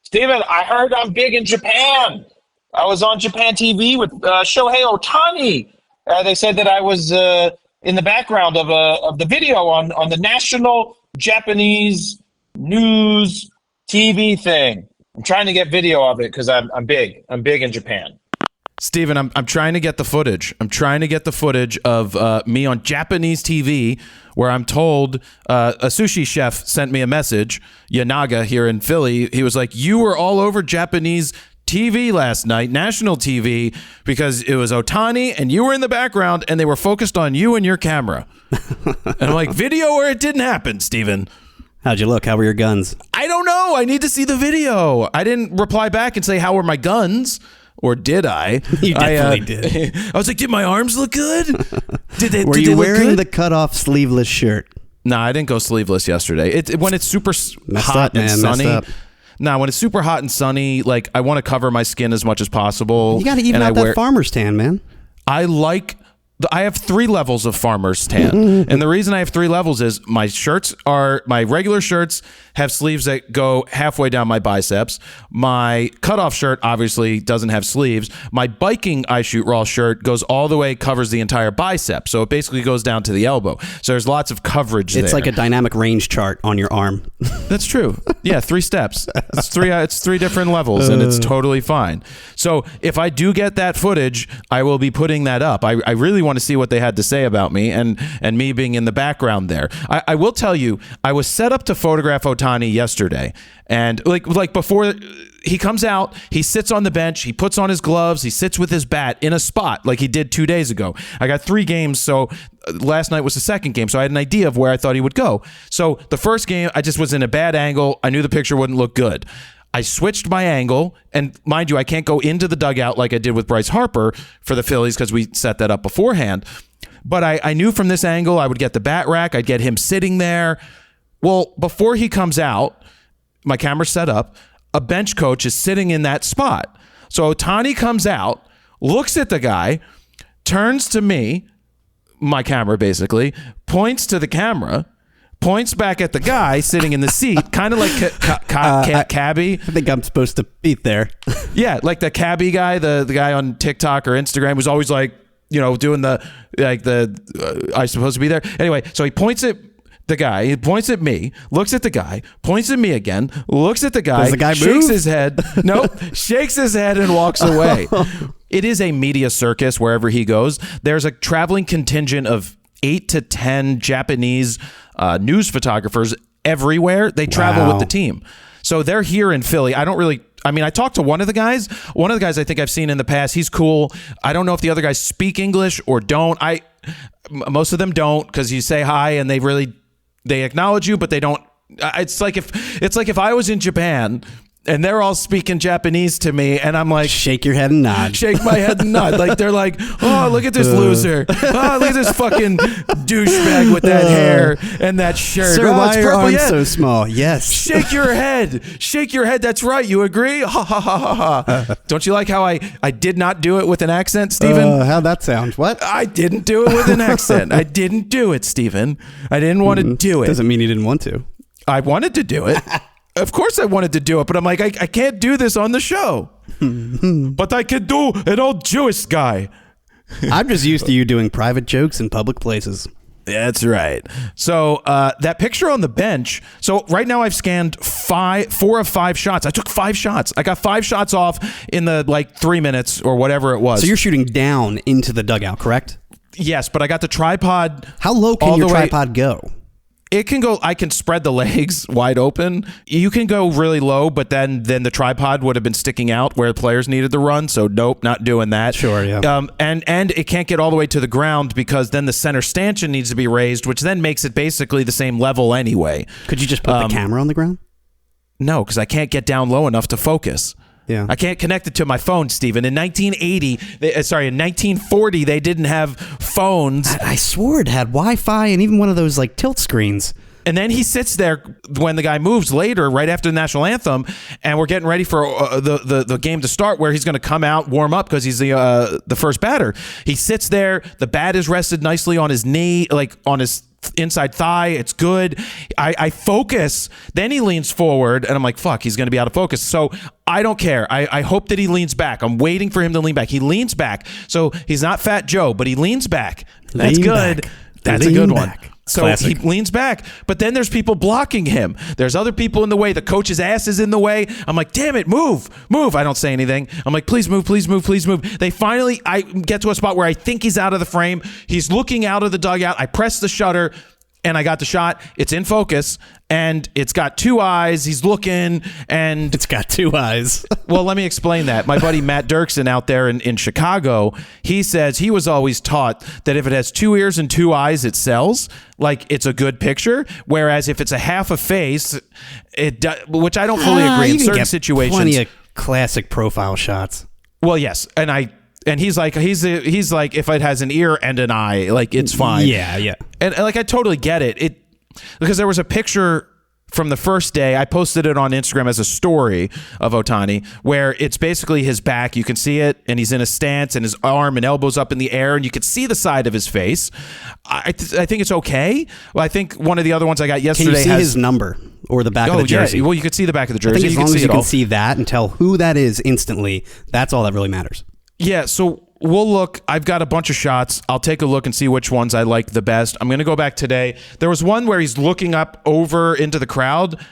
Steven, I heard I'm big in Japan. I was on Japan TV with Shohei Ohtani. They said that I was in the background of the video on the national Japanese news TV thing. I'm trying to get video of it because I'm big. I'm big in Japan. Steven, I'm trying to get the footage. I'm trying to get the footage of me on Japanese TV where I'm told a sushi chef sent me a message, Yanaga here in Philly. He was like, you were all over Japanese TV last night, national TV, because it was Ohtani and you were in the background and they were focused on you and your camera. And I'm like, video or it didn't happen, Steven. How'd you look? How were your guns? I don't know. I need to see the video. I didn't reply back and say, how were my guns? Or did I? You definitely did. I was like, did my arms look good? Were you wearing the cutoff sleeveless shirt? No, I didn't go sleeveless yesterday. When it's super hot and sunny. No, when it's super hot and sunny, like I want to cover my skin as much as possible. You got to even out that farmer's tan, man. I have 3 levels of farmer's tan. And the reason I have 3 levels is my regular shirts have sleeves that go halfway down my biceps. My cutoff shirt obviously doesn't have sleeves. My biking I Shoot Raw shirt goes all the way, covers the entire bicep. So it basically goes down to the elbow. So there's lots of coverage there. It's like a dynamic range chart on your arm. That's true. Yeah, 3 steps. It's 3 different levels and it's totally fine. So if I do get that footage, I will be putting that up. I really want to see what they had to say about me and me being in the background there. I will tell you, I was set up to photograph Ohtani yesterday, and like before he comes out, he sits on the bench, he puts on his gloves, he sits with his bat in a spot like he did 2 days ago. I got 3 games, so last night was the second game, so I had an idea of where I thought he would go. So the first game, I just was in a bad angle. I knew the picture wouldn't look good. I switched my angle, and mind you, I can't go into the dugout like I did with Bryce Harper for the Phillies because we set that up beforehand. But I knew from this angle I would get the bat rack, I'd get him sitting there. Well, before he comes out, my camera's set up, a bench coach is sitting in that spot. So Ohtani comes out, looks at the guy, turns to me, my camera basically, points to the camera, points back at the guy sitting in the seat, kind of like cabbie. I think I'm supposed to beat there. Yeah, like the cabbie guy, the guy on TikTok or Instagram who's always like, doing I supposed to be there. Anyway, so he points at the guy, he points at me, looks at the guy, points at me again, looks at the guy, does the guy shakes move? his head, nope, shakes his head and walks away. It is a media circus wherever he goes. There's a traveling contingent of 8 to 10 Japanese news photographers everywhere. They travel with the team. So they're here in Philly. I talked to one of the guys. One of the guys I think I've seen in the past. He's cool. I don't know if the other guys speak English or don't. Most of them don't, because you say hi and they acknowledge you, but they don't. It's like if I was in Japan and they're all speaking Japanese to me, and I'm like, shake your head and nod. Shake my head and nod. Like they're like, oh, look at this loser. Oh, look at this fucking douchebag with that hair and that shirt. Sir, why are your arms Yeah. so small? Yes. Shake your head. Shake your head. That's right. You agree? Ha ha ha ha ha. Don't you like how I did not do it with an accent, Stephen? How'd that sound? What? I didn't do it with an accent. I didn't do it, Stephen. I didn't want to do it. Doesn't mean you didn't want to. I wanted to do it. Of course I wanted to do it, but I'm like, I can't do this on the show. But I could do an old Jewish guy. I'm just used to you doing private jokes in public places. That's right. So that picture on the bench. So right now I've scanned 4 of 5 shots. I took 5 shots. I got 5 shots off in the 3 minutes or whatever it was. So you're shooting down into the dugout, correct? Yes, but I got the tripod. How low can your tripod go? It can go, I can spread the legs wide open. You can go really low, but then the tripod would have been sticking out where the players needed to run. So nope, not doing that. Sure, yeah. And it can't get all the way to the ground because then the center stanchion needs to be raised, which then makes it basically the same level anyway. Could you just put the camera on the ground? No, because I can't get down low enough to focus. Yeah. I can't connect it to my phone, Stephen. In 1940, they didn't have phones. I swore it had Wi-Fi and even one of those tilt screens. And then he sits there when the guy moves later, right after the national anthem, and we're getting ready for the game to start, where he's going to come out, warm up because he's the first batter. He sits there. The bat is rested nicely on his knee, on his inside thigh. It's good. I focus. Then he leans forward, and I'm like, fuck, he's going to be out of focus. So I don't care. I hope that he leans back. I'm waiting for him to lean back. He leans back. So he's not Fat Joe, but he leans back. That's good. That's a good one. So Classic. he leans back, but then there's people blocking him. There's other people in the way. The coach's ass is in the way. I'm like, damn it, move. I don't say anything. I'm like, please move. They finally, I get to a spot where I think he's out of the frame. He's looking out of the dugout. I press the shutter, and I got the shot. It's in focus, and it's got two eyes. He's looking, and It's got two eyes. well, let me explain that. My buddy Matt Dirksen out there in Chicago, he says he was always taught that if it has two ears and two eyes, it sells. Like, it's a good picture. Whereas if it's a half a face, which I don't fully agree You in can certain get situations. Plenty of classic profile shots. Well, yes, and he's like if it has an ear and an eye, like, it's fine. Yeah. And like, I totally get it. Because there was a picture from the first day. I posted it on Instagram as a story of Ohtani, where it's basically his back. You can see it, and he's in a stance, and his arm and elbows up in the air, and you can see the side of his face. I think it's okay. Well, I think one of the other ones I got yesterday Can you see has his number or the back of the jersey? Yeah. Well, you could see the back of the I jersey. think as long as you it all. can see that and tell who that is instantly, that's all that really matters. Yeah, so we'll look. I've got a bunch of shots. I'll take a look and see which ones I like the best. I'm going to go back today. There was one where he's looking up over into the crowd.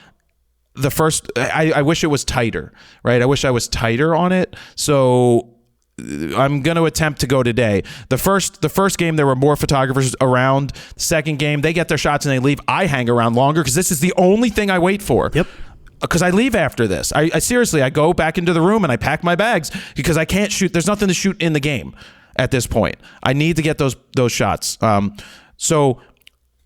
The first, I wish it was tighter, right? I wish I was tighter on it. So I'm going to attempt to go today. The first game, there were more photographers around. The second game, they get their shots and they leave. I hang around longer because this is the only thing I wait for. Yep. Because I leave after this. I seriously, I go back into the room and I pack my bags because I can't shoot. There's nothing to shoot in the game at this point. I need to get those shots. So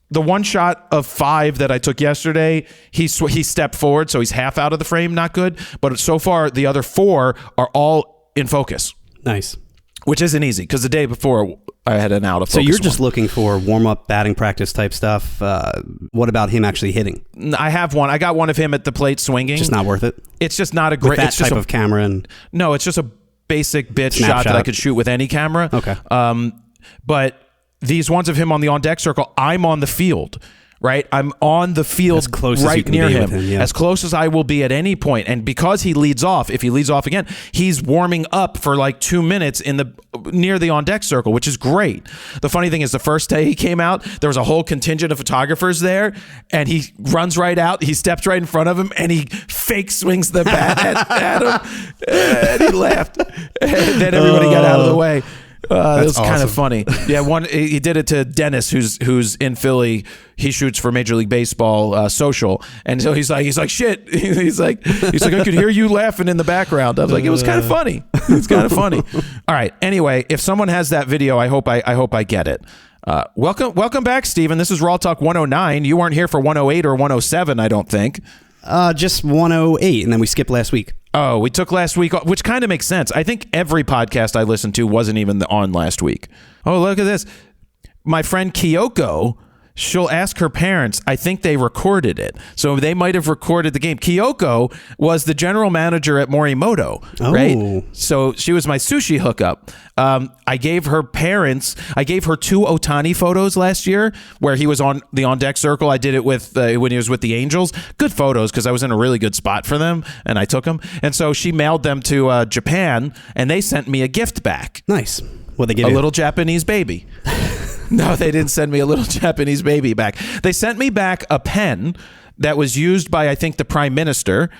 the one shot of 5 that I took yesterday, he stepped forward, so he's half out of the frame, not good. But so far, the other 4 are all in focus. Nice. Which isn't easy because the day before I had an out of focus. So you're just looking for warm-up batting practice type stuff. What about him actually hitting? I have one. I got one of him at the plate swinging. Just not worth it? It's just not a great... With that it's just type of camera? And no, it's just a basic bitch Snapshot. shot that I could shoot with any camera. Okay. But these ones of him on the on-deck circle, I'm on the field. Right, I'm on the field as close as you right can near be him, with him, yeah. as close as I will be at any point. And because he leads off, if he leads off again, he's warming up for like 2 minutes near the on deck circle, which is great. The funny thing is, the first day he came out, there was a whole contingent of photographers there, and he runs right out. He steps right in front of him, and he fake swings the bat at him, and he laughed. And then everybody got out of the way. It was kind of funny. Yeah, he did it to Dennis, who's in Philly. He shoots for Major League Baseball social, and so he's like shit. He's like I could hear you laughing in the background. I was like, it was kind of funny. It's kind of funny. All right. Anyway, if someone has that video, I hope I get it. Welcome back, Steven. This is RAWtalk 109. You weren't here for 108 or 107, I don't think. Just 108, and then we skipped last week. Oh, we took last week off, which kind of makes sense. I think every podcast I listened to wasn't even on last week. Oh, look at this. My friend Kyoko, she'll ask her parents. I think they recorded it. So they might have recorded the game. Kyoko was the general manager at Morimoto, right? So she was my sushi hookup. I gave her 2 Ohtani photos last year where he was on the on-deck circle. I did it with when he was with the Angels. Good photos because I was in a really good spot for them, and I took them. And so she mailed them to Japan, and they sent me a gift back. Nice. What they give you? A little Japanese baby. No, they didn't send me a little Japanese baby back. They sent me back a pen that was used by, I think, the Prime Minister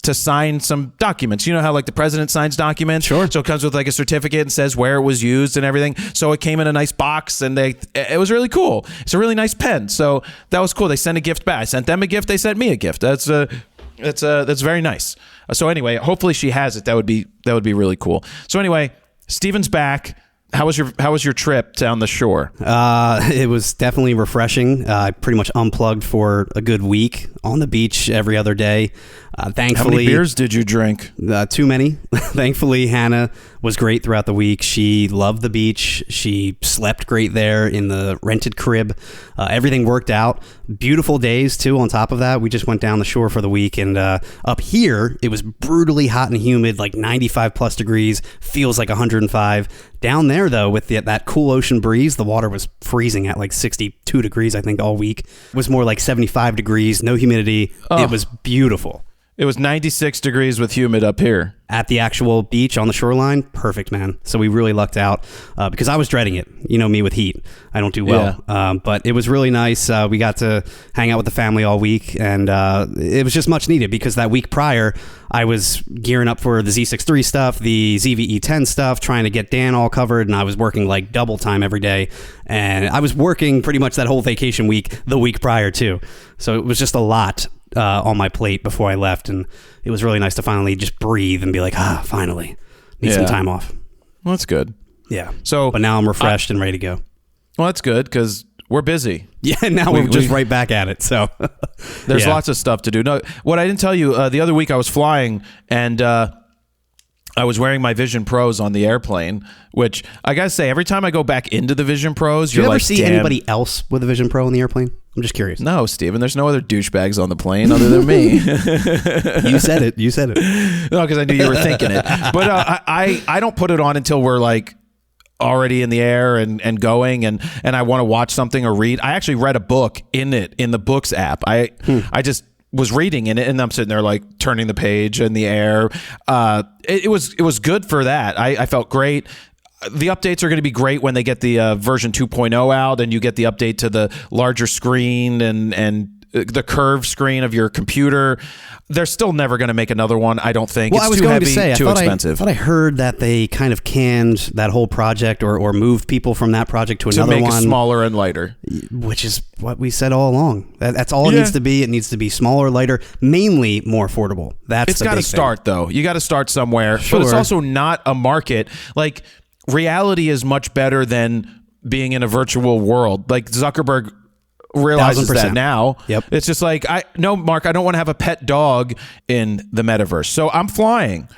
to sign some documents. You know how like the president signs documents? Sure. So it comes with like a certificate and says where it was used and everything. So it came in a nice box, and it was really cool. It's a really nice pen. So that was cool. They sent a gift back. I sent them a gift. They sent me a gift. That's very nice. So anyway, hopefully she has it. That would be really cool. So anyway, Steven's back. How was your trip down the shore? It was definitely refreshing. I pretty much unplugged for a good week on the beach every other day. Thankfully, How many beers did you drink? Too many. Thankfully, Hannah was great throughout the week. She loved the beach. She slept great there in the rented crib. Everything worked out. Beautiful days, too, on top of that. We just went down the shore for the week. And up here, it was brutally hot and humid, like 95 plus degrees. Feels like 105. Down there, though, with that cool ocean breeze, the water was freezing at like 62 degrees, I think, all week. It was more like 75 degrees, no humidity. Oh. It was beautiful. It was 96 degrees with humid up here. At the actual beach on the shoreline, perfect, man. So we really lucked out because I was dreading it. You know me with heat. I don't do well. Yeah. But it was really nice. We got to hang out with the family all week, and it was just much needed because that week prior, I was gearing up for the Z6 III stuff, the ZVE10 stuff, trying to get Dan all covered, and I was working like double time every day. And I was working pretty much that whole vacation week the week prior, too. So it was just a lot on my plate before I left, and it was really nice to finally just breathe and be like, finally need some time off. Well, that's good. Yeah. So, but now I'm refreshed and ready to go. Well, that's good because we're busy. Yeah. Now we're just right back at it. So there's lots of stuff to do. No, what I didn't tell you the other week, I was flying and I was wearing my Vision Pros on the airplane, which I gotta say, every time I go back into the Vision Pros, you're like, do you ever see anybody else with a Vision Pro on the airplane? I'm just curious. No, Steven, there's no other douchebags on the plane other than me. You said it. No, because I knew you were thinking it. But I don't put it on until we're like already in the air and going and I want to watch something or read. I actually read a book in the Books app. I just was reading in it, and I'm sitting there like turning the page in the air. It was good for that. I felt great. The updates are going to be great when they get the version 2.0 out, and you get the update to the larger screen and the curved screen of your computer. They're still never going to make another one, I don't think. Well, it's I was too going heavy, to say, too expensive. I thought I heard that they kind of canned that whole project or moved people from that project to another one. To make it smaller and lighter. Which is what we said all along. That's all it needs to be. It needs to be smaller, lighter, mainly more affordable. It's got to start, though. You got to start somewhere. Sure. But it's also not a market. Like, reality is much better than being in a virtual world. Like, Zuckerberg realizes 1,000%. that now. Yep. It's just like, Mark, I don't want to have a pet dog in the metaverse. So I'm flying.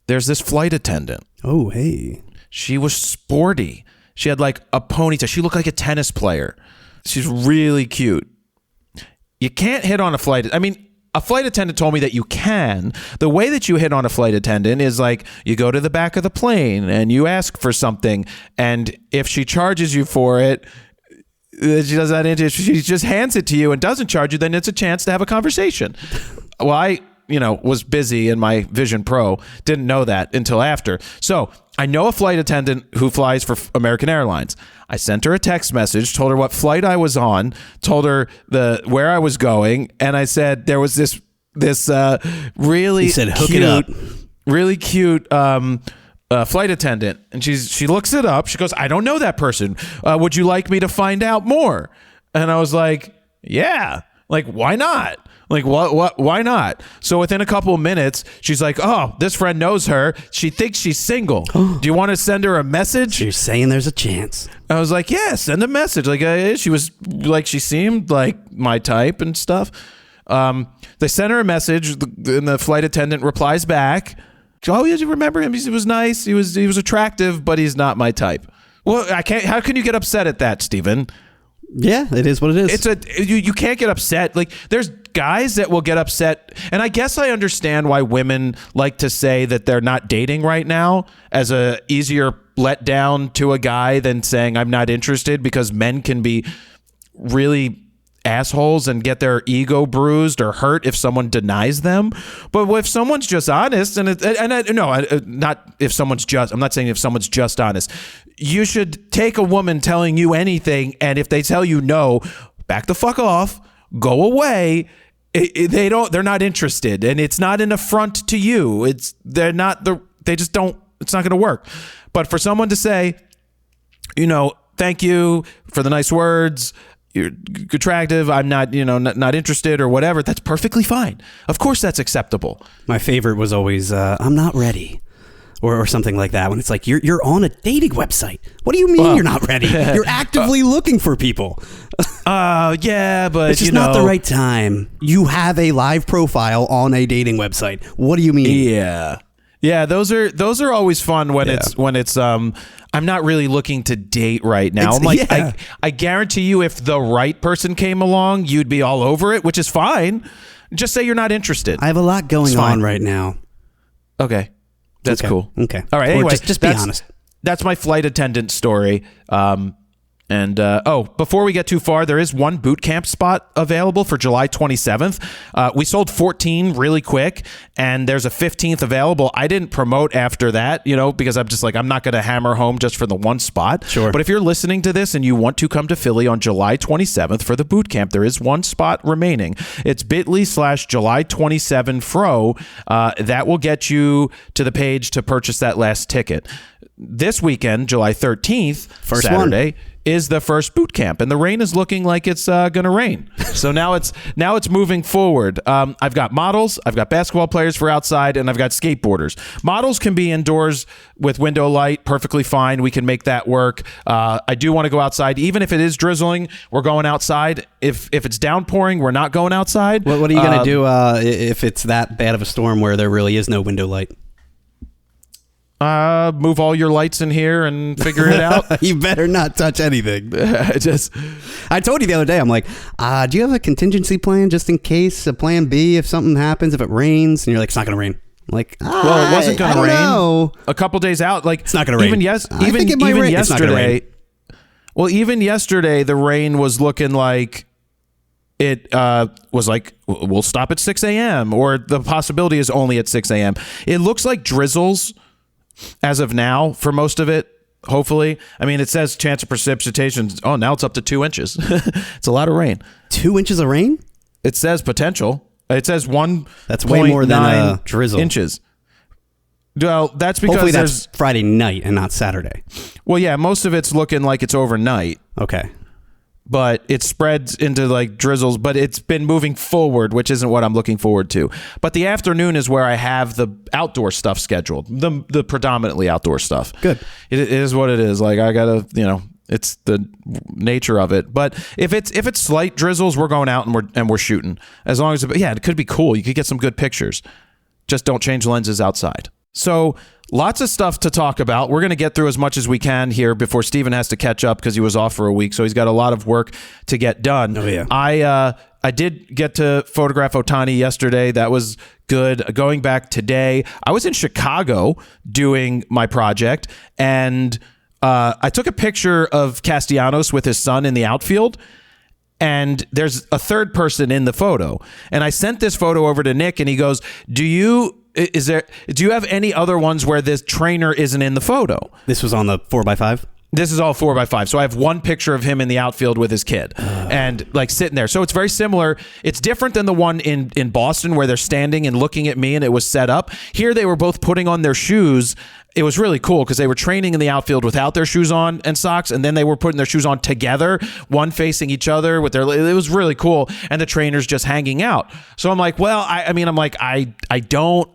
There's this flight attendant. Oh, hey. She was sporty. She had like a ponytail. She looked like a tennis player. She's really cute. You can't hit on a flight. I mean, a flight attendant told me that you can. The way that you hit on a flight attendant is like you go to the back of the plane and you ask for something. And if she charges you for it, she does that. She just hands it to you and doesn't charge you. Then it's a chance to have a conversation. Well, I was busy in my Vision Pro. Didn't know that until after. So I know a flight attendant who flies for American Airlines. I sent her a text message, told her what flight I was on, told her where I was going, and I said there was this really really cute flight attendant, and she looks it up. She goes, "I don't know that person. Would you like me to find out more?" And I was like, "Yeah, like why not?" Like, why not? So within a couple of minutes, she's like, "Oh, this friend knows her. She thinks she's single. Do you want to send her a message?" You're saying there's a chance. I was like, "Yeah, send a message." Like, she was like, she seemed like my type and stuff. They sent her a message, and the flight attendant replies back, "Oh, yeah, you remember him? He was nice. He was attractive, but he's not my type." Well, I can't. How can you get upset at that, Steven? Yeah, it is what it is. You can't get upset. Like, there's guys that will get upset, and I guess I understand why women like to say that they're not dating right now as a easier letdown to a guy than saying I'm not interested, because men can be really assholes and get their ego bruised or hurt if someone denies them. But if someone's just honest, I'm not saying if someone's just honest. You should take a woman telling you anything, and if they tell you no, back the fuck off, go away. They're not interested, and it's not an affront to you. They just don't. It's not going to work. But for someone to say, thank you for the nice words, you're attractive, I'm not, not interested or whatever, that's perfectly fine. Of course that's acceptable. My favorite was always, I'm not ready. Or something like that, when it's like, you're on a dating website. What do you mean you're not ready? You're actively looking for people. Yeah, but It's just you know, not the right time. You have a live profile on a dating website. What do you mean? Yeah, those are always fun when it's I'm not really looking to date right now. I'm like, I guarantee you, if the right person came along, you'd be all over it, which is fine. Just say you're not interested. I have a lot going on right now. Okay, that's cool. Okay, all right. Anyway, just be honest. That's my flight attendant story. And before we get too far, there is one boot camp spot available for July 27th. We sold 14 really quick, and there's a 15th available. I didn't promote after that, because I'm just like, I'm not going to hammer home just for the one spot. Sure. But if you're listening to this and you want to come to Philly on July 27th for the boot camp, there is one spot remaining. It's bit.ly/July27fro. That will get you to the page to purchase that last ticket. This weekend, July 13th, Saturday, is the first boot camp, and the rain is looking like it's going to rain. So now it's moving forward. I've got models, I've got basketball players for outside, and I've got skateboarders. Models can be indoors with window light, perfectly fine. We can make that work. I do want to go outside, even if it is drizzling. We're going outside. If it's downpouring, we're not going outside. What are you going to do if it's that bad of a storm where there really is no window light? Move all your lights in here and figure it out. You better not touch anything. I told you the other day, I'm like, do you have a contingency plan just in case, a plan B if something happens, if it rains? And you're like, it's not going to rain. I'm like, well, it wasn't going to rain. Know. A couple days out, like it's not going to rain. Even yesterday. Well, even yesterday, the rain was looking like it was like, we'll stop at 6 a.m. or the possibility is only at 6 a.m. It looks like drizzles as of now for most of it, hopefully. I mean, it says chance of precipitation. Oh, now it's up to 2 inches. It's a lot of rain. 2 inches of rain? It says potential. It says 1. That's way more than drizzle. Inches. Well, that's because hopefully that's Friday night and not Saturday. Well, yeah, most of it's looking like it's overnight. Okay. But it spreads into like drizzles, but it's been moving forward, which isn't what I'm looking forward to. But the afternoon is where I have the outdoor stuff scheduled, the predominantly outdoor stuff. Good. It is what it is. Like I gotta, it's the nature of it. But if it's slight drizzles, we're going out and we're shooting. As long as it could be cool. You could get some good pictures. Just don't change lenses outside. So lots of stuff to talk about. We're going to get through as much as we can here before Steven has to catch up because he was off for a week. So he's got a lot of work to get done. Oh, yeah. I did get to photograph Otani yesterday. That was good. Going back today, I was in Chicago doing my project, and I took a picture of Castellanos with his son in the outfield. And there's a third person in the photo. And I sent this photo over to Nick, and he goes, do you have any other ones where this trainer isn't in the photo? This was on the 4x5? This is all 4x5. So I have one picture of him in the outfield with his kid and like sitting there. So it's very similar. It's different than the one in Boston where they're standing and looking at me and it was set up. Here they were both putting on their shoes. It was really cool because they were training in the outfield without their shoes on and socks, and then they were putting their shoes on together, one facing each other with their. It was really cool, and the trainers just hanging out. So I'm like, well, I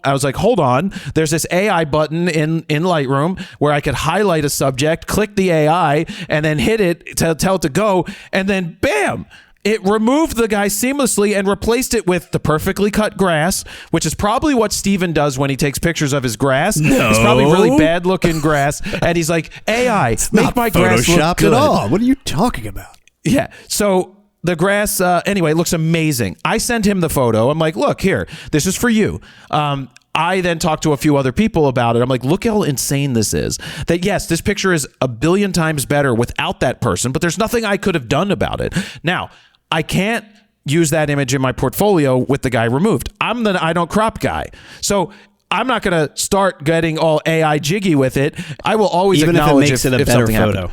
was like, hold on. There's this AI button in Lightroom where I could highlight a subject, click the AI, and then hit it to tell it to go, and then bam. It removed the guy seamlessly and replaced it with the perfectly cut grass, which is probably what Steven does when he takes pictures of his grass. No. It's probably really bad looking grass. And he's like, AI, make my grass look good. At all. What are you talking about? Yeah. So the grass, anyway, looks amazing. I sent him the photo. I'm like, look, here, this is for you. I then talked to a few other people about it. I'm like, look how insane this is. That yes, this picture is a billion times better without that person, but there's nothing I could have done about it. Now, I can't use that image in my portfolio with the guy removed. I'm the I don't crop guy. So I'm not going to start getting all AI jiggy with it. I will always acknowledge if it makes it a better photo.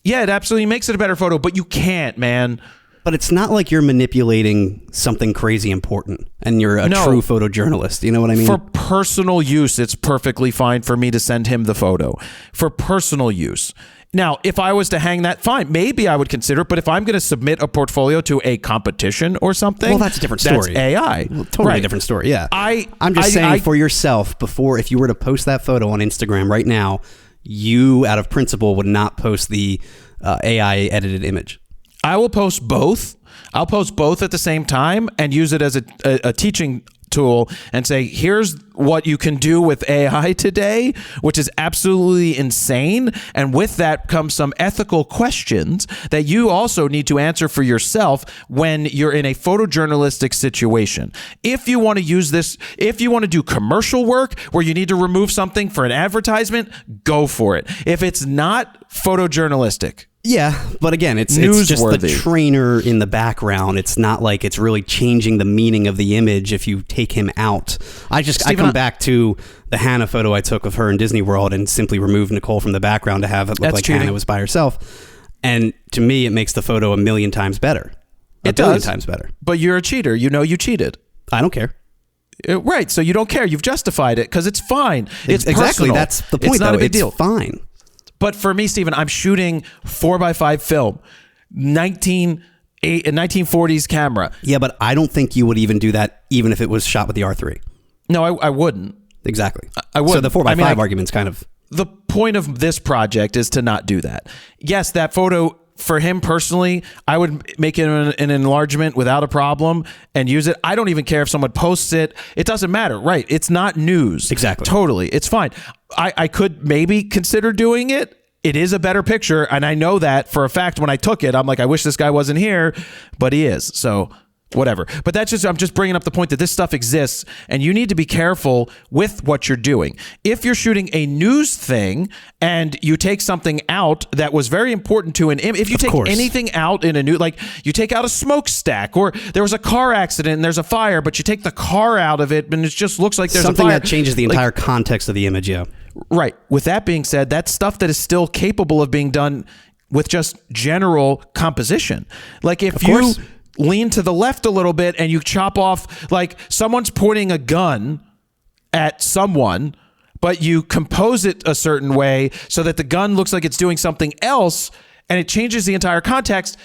Yeah, it absolutely makes it a better photo, but you can't, man. But it's not like you're manipulating something crazy important and you're a true photojournalist. You know what I mean? For personal use, it's perfectly fine for me to send him the photo. For personal use. Now, if I was to hang that, fine, maybe I would consider it. But if I'm going to submit a portfolio to a competition or something, well, that's a different story. That's AI. Well, totally different story. Yeah. I'm just saying for yourself, if you were to post that photo on Instagram right now, you, out of principle, would not post the AI edited image. I will post both. I'll post both at the same time and use it as a teaching tool and say, here's what you can do with AI today, which is absolutely insane. And with that comes some ethical questions that you also need to answer for yourself when you're in a photojournalistic situation. If you want to use this, if you want to do commercial work where you need to remove something for an advertisement, go for it. If it's not photojournalistic, yeah, but again, it's just the trainer in the background. It's not like it's really changing the meaning of the image if you take him out. I come back to the Hannah photo I took of her in Disney World and simply removed Nicole from the background to have it look like cheating. Hannah was by herself. And to me, it makes the photo a million times better. A billion times better. But you're a cheater. You know you cheated. I don't care. Right, so you don't care. You've justified it because it's fine. It's exactly personal. That's the point. It's not a big deal. Fine. But for me, Stephen, I'm shooting 4x5 film, 1940s camera. Yeah, but I don't think you would even do that even if it was shot with the R3. No, I wouldn't. Exactly. I wouldn't. So the 4x5 argument's kind of... The point of this project is to not do that. Yes, that photo... For him personally, I would make it an enlargement without a problem and use it. I don't even care if someone posts it. It doesn't matter, right? It's not news. Exactly. Totally. It's fine. I could maybe consider doing it. It is a better picture, and I know that for a fact when I took it. I'm like, I wish this guy wasn't here, but he is. So whatever. But I'm just bringing up the point that this stuff exists, and you need to be careful with what you're doing. If you're shooting a news thing and you take something out that was very important to an image, if you take anything out in a new, like you take out a smokestack, or there was a car accident and there's a fire, but you take the car out of it and it just looks like there's something a fire. that changes the entire context of the image. Yeah. Right. With that being said, that's stuff that is still capable of being done with just general composition. Like if you lean to the left a little bit and you chop off, like someone's pointing a gun at someone, but you compose it a certain way so that the gun looks like it's doing something else and it changes the entire context,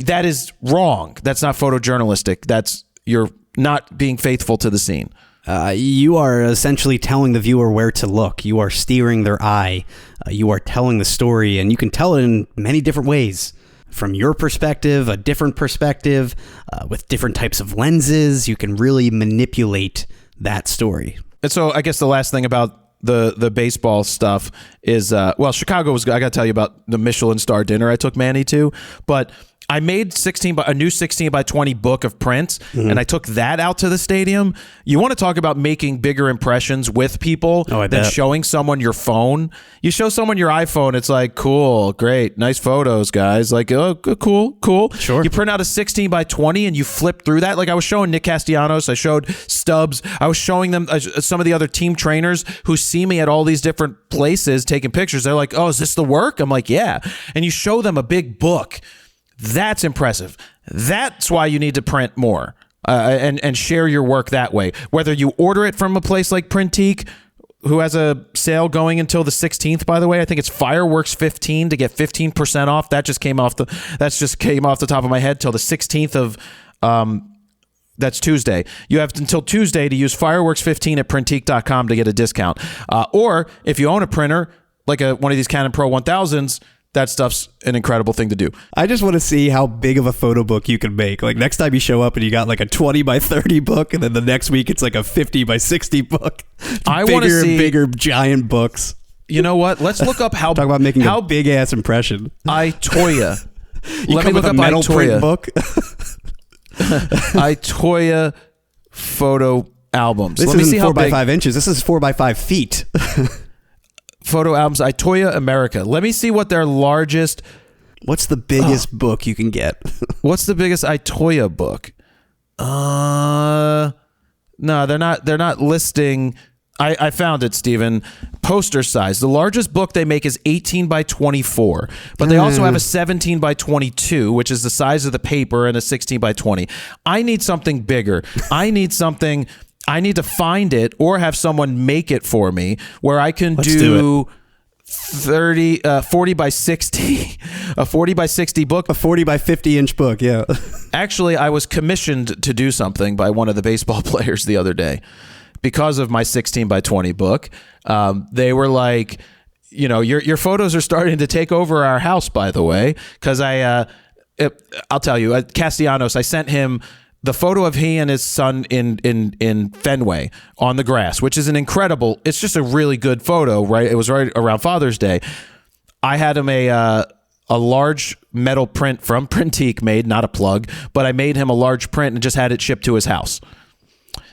that is wrong. That's not photojournalistic. You're not being faithful to the scene. You are essentially telling the viewer where to look. You are steering their eye. You are telling the story, and you can tell it in many different ways. From your perspective, a different perspective, with different types of lenses, you can really manipulate that story. And so I guess the last thing about the baseball stuff is, Chicago was, I got to tell you about the Michelin star dinner I took Manny to, but I made a new 16 by 20 book of prints, and I took that out to the stadium. You want to talk about making bigger impressions with people than showing someone your phone. You show someone your iPhone, it's like, cool, great, nice photos, guys. Like, oh, cool. Sure. You print out a 16 by 20 and you flip through that. Like I was showing Nick Castellanos, I showed Stubbs, I was showing them some of the other team trainers who see me at all these different places taking pictures. They're like, oh, is this the work? I'm like, yeah. And you show them a big book. That's impressive. That's why you need to print more and share your work that way. Whether you order it from a place like Printique, who has a sale going until the 16th, by the way. I think it's Fireworks 15 to get 15% off. That just came off the top of my head till the 16th of that's Tuesday. You have until Tuesday to use Fireworks 15 at Printique.com to get a discount. Or if you own a printer, like one of these Canon Pro 1000s, that stuff's an incredible thing to do. I just want to see how big of a photo book you can make. Like next time you show up and you got like a 20 by 30 book, and then the next week it's like a 50 by 60 book. I want to see bigger giant books. You know what? Let's look up how talk about making a big ass impression. Itoya. Let me look up metal print book. Itoya photo albums. This isn't 4 by 5 inches. This is 4 by 5 feet. Photo albums, Itoya America. Let me see what their largest... What's the biggest book you can get? What's the biggest Itoya book? No, they're not listing... I found it, Stephen. Poster size. The largest book they make is 18 by 24, but they also have a 17 by 22, which is the size of the paper, and a 16 by 20. I need something bigger. I need to find it or have someone make it for me where I can do 40 by 60, a 40 by 60 book. A 40 by 50 inch book, yeah. Actually, I was commissioned to do something by one of the baseball players the other day because of my 16 by 20 book. They were like, you know, your photos are starting to take over our house, by the way, because I'll tell you, Castellanos, I sent him the photo of he and his son in Fenway on the grass, which is it's just a really good photo, right? It was right around Father's Day. I had him a large metal print from Printique made, not a plug, but I made him a large print and just had it shipped to his house.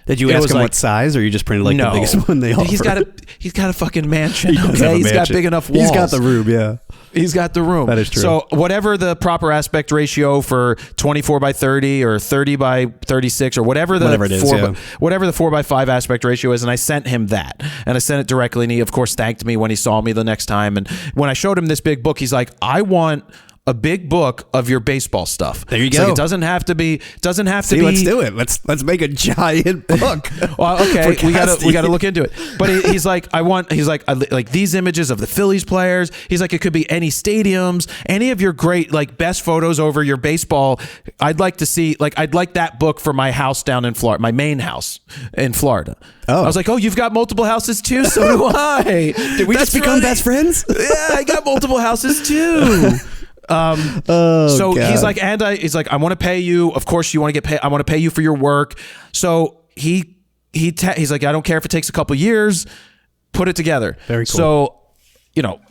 Did you ask him what size, or you just printed the biggest one they offer? He's got a fucking mansion. He's got big enough walls. He's got the room, yeah. He's got the room. That is true. So whatever the proper aspect ratio for 24 by 30 or 30 by 36 or whatever the 4x5 aspect ratio is, and I sent him that, and I sent it directly, and he of course thanked me when he saw me the next time. And when I showed him this big book, he's like, I want a big book of your baseball stuff. There you go. Like, it doesn't have to be. Let's do it. Let's make a giant book. Well, okay, we gotta look into it. But he's like, I like these images of the Phillies players. He's like, it could be any stadiums, any of your great best photos over your baseball. I'd like to see. I'd like that book for my house down in Florida, my main house in Florida. Oh. I was like, oh, you've got multiple houses too. So do I. Did we just become best friends? Yeah, I got multiple houses too. He's like, I want to pay you. Of course, you want to get paid. I want to pay you for your work. So he's like, I don't care if it takes a couple years. Put it together. Very cool. So,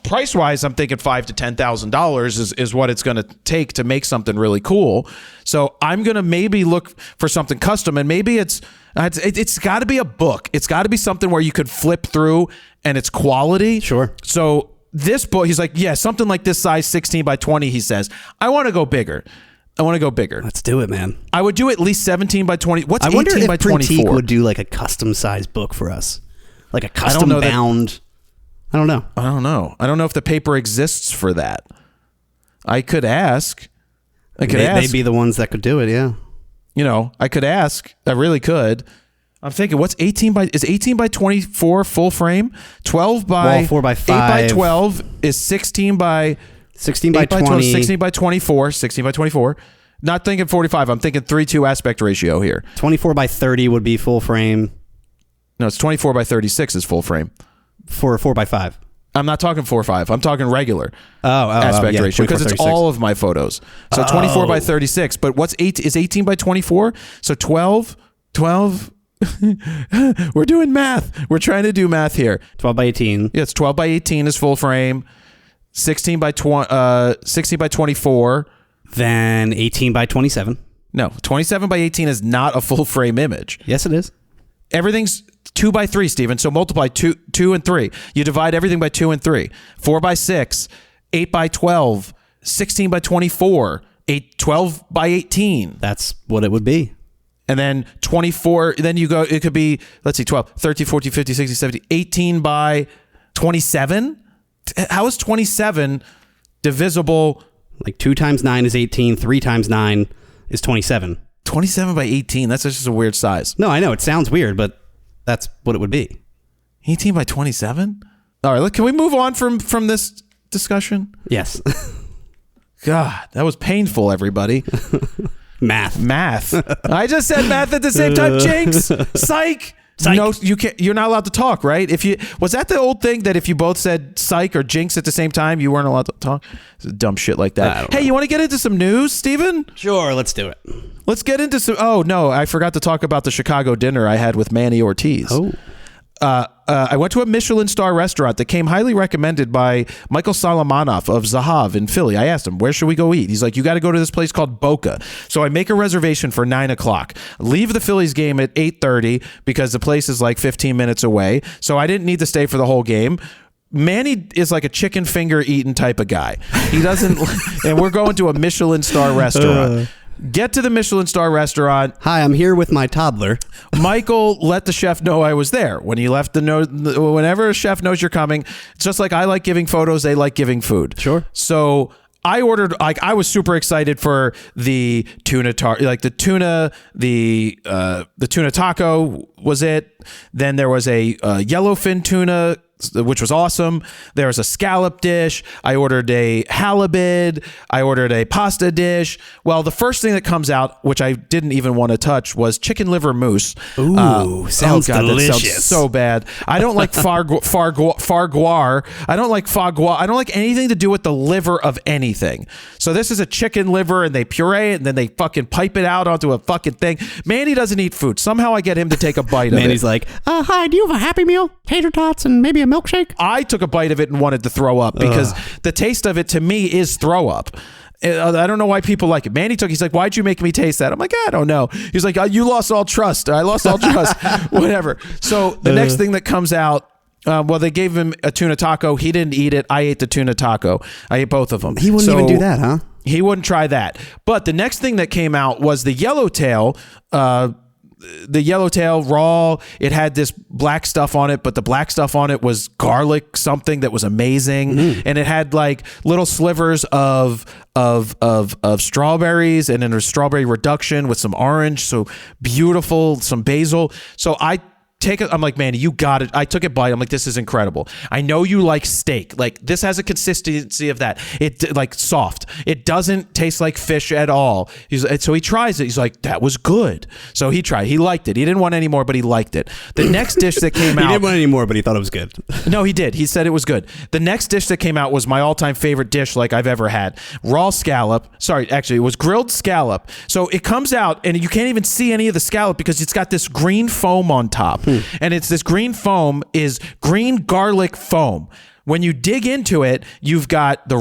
price wise, I'm thinking $5,000 to $10,000 is what it's going to take to make something really cool. So I'm going to maybe look for something custom, and maybe it's got to be a book. It's got to be something where you could flip through and it's quality. Sure. So this book, he's like, yeah, something like this size, 16 by 20, he says. I want to go bigger. Let's do it, man. I would do at least 17 by 20. What's 18 by 24? I wonder if Printique would do a custom size book for us. Like a custom bound. I don't know. I don't know if the paper exists for that. I could ask. They'd be the ones that could do it, yeah. I could ask. I really could. I'm thinking, is 18 by 24 full frame? 12 by 4 by 5. 8 by 12 is 16 by 20. 16 by 24. 16 by 24. Not thinking 45. I'm thinking 3:2 aspect ratio here. 24 by 30 would be full frame. No, it's 24 by 36 is full frame. For a 4 by 5. I'm not talking 4:5. I'm talking regular aspect ratio, because it's all of my photos. So 24 by 36. But is 18 by 24? So 12. We're doing math. We're trying to do math here. 12 by 18. Yeah, it's 12 by 18 is full frame. 16 by 24. Then 18 by 27. No, 27 by 18 is not a full frame image. Yes, it is. Everything's 2 by 3, Stephen. So multiply 2 and 3. You divide everything by 2 and 3. 4 by 6, 8 by 12, 16 by 24, 12 by 18. That's what it would be. And then 24, then you go, it could be, let's see, 12, 13, 14, 15, 16, 17, 18 by 27? How is 27 divisible? 2 times 9 is 18, 3 times 9 is 27. 27 by 18, that's just a weird size. No, I know, it sounds weird, but that's what it would be. 18 by 27? All right, can we move on from this discussion? Yes. God, that was painful, everybody. Math. I just said math at the same time. Jinx. Psych. No, you can't. You're not allowed to talk, right? Was that the old thing that if you both said psych or jinx at the same time, you weren't allowed to talk? It's dumb shit like that. Hey, you want to get into some news, Steven? Sure, let's do it. Let's get into some. Oh no, I forgot to talk about the Chicago dinner I had with Manny Ortiz. Oh. I went to a Michelin star restaurant that came highly recommended by Michael Solomonov of Zahav in Philly. I asked him, where should we go eat? He's like, you got to go to this place called Boca. So I make a reservation for 9 o'clock. Leave the Phillies game at 8:30 because the place is 15 minutes away. So I didn't need to stay for the whole game. Manny is like a chicken finger eating type of guy. He doesn't, and we're going to a Michelin star restaurant. Get to the Michelin star restaurant. Hi, I'm here with my toddler. Michael let the chef know I was there. When he left whenever a chef knows you're coming, it's just like I like giving photos, they like giving food. Sure. So I ordered, I was super excited for the tuna the tuna taco was it. Then there was a yellowfin tuna which was awesome. There was a scallop dish. I ordered a halibut. I ordered a pasta dish. Well, the first thing that comes out, which I didn't even want to touch, was chicken liver mousse. Ooh, sounds delicious. That sounds so bad. I don't like farguar. I don't like fagua. I don't like anything to do with the liver of anything. So this is a chicken liver, and they puree it, and then they fucking pipe it out onto a fucking thing. Manny doesn't eat food. Somehow I get him to take a bite of it. Manny's like, hi, do you have a Happy Meal? Tater tots and maybe a milkshake? I took a bite of it and wanted to throw up because the taste of it to me is throw up. I don't know why people like it. Manny he's like, why'd you make me taste that? I'm like, I don't know. He's like, you lost all trust. I lost all trust. Whatever. So the next thing that comes out, well, they gave him a tuna taco. He didn't eat it. I ate the tuna taco. I ate both of them. He wouldn't even do that, huh? He wouldn't try that. But the next thing that came out was the yellowtail. The yellowtail raw. It had this black stuff on it, but the black stuff on it was garlic something that was amazing, and it had like little slivers of strawberries, and then a strawberry reduction with some orange, so beautiful, some basil. So I'm like, Manny, you got it. I took a bite. I'm like, this is incredible. I know you like steak. Like, this has a consistency of that. It like soft. It doesn't taste like fish at all. So he tries it. He's like, that was good. So he tried. He liked it. He didn't want any more, but he liked it. The next dish that came out. He didn't want any more, but he thought it was good. No, he did. He said it was good. The next dish that came out was my all-time favorite dish like I've ever had. Raw scallop. Sorry, actually, it was grilled scallop. So it comes out, and you can't even see any of the scallop because it's got this green foam on top. And it's this green foam is green garlic foam. When you dig into it, you've got the